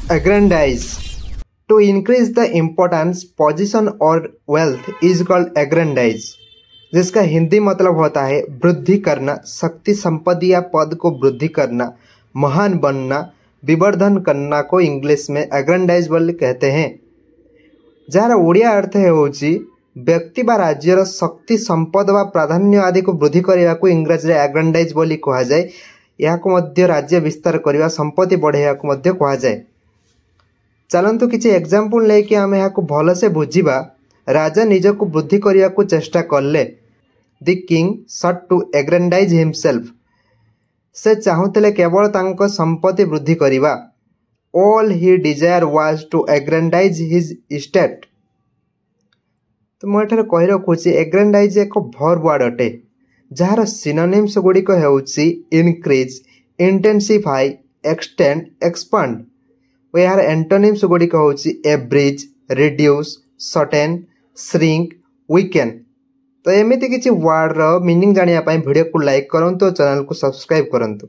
Aggrandize. To increase the importance, position or wealth is called aggrandize, जिसका हिंदी मतलब होता है वृद्धि करना, शक्ति, संपत्ति या पद को वृद्धि करना, महान बनना, विवर्धन करना को इंग्लिश में एग्रेंडाइज बोली कहते हैं। जार ओडिया अर्थ होउची व्यक्ति बा राज्यर शक्ति, संपद व प्राधान्य आदि को वृद्धि करने को इंग्रजी में एग्रेंडाइज बोली कहा जाए। यह को मध्य राज्य विस्तार करने, संपत्ति बढ़ाइया को मध्य कहा जाए। चलंतु किसी एग्जांपल लेके आम यहाँ भल से बुझा। राजा निज को वृद्धि करने को चेष्टा कले। The king sought to aggrandize himself. से चाहूले केवल तांको संपत्ति वृद्धि करिबा। All he desired was to aggrandize his estate. तो मुझे कही रखुची एग्रेंडाइज एक वर्ब वर्ड अटे, जार सिनोनिम्स गुड़िक हेउची इनक्रीज, इंटेंसिफाई, एक्सटेंड, एक्सपांड। और यार एंटोनिम्स गुड़िक होउची abridge, reduce, shorten, shrink, weaken. तो एमती किसी वर्ड मीनिंग जानिया वीडियो को लाइक करंतु, चैनल को सब्सक्राइब करंतु।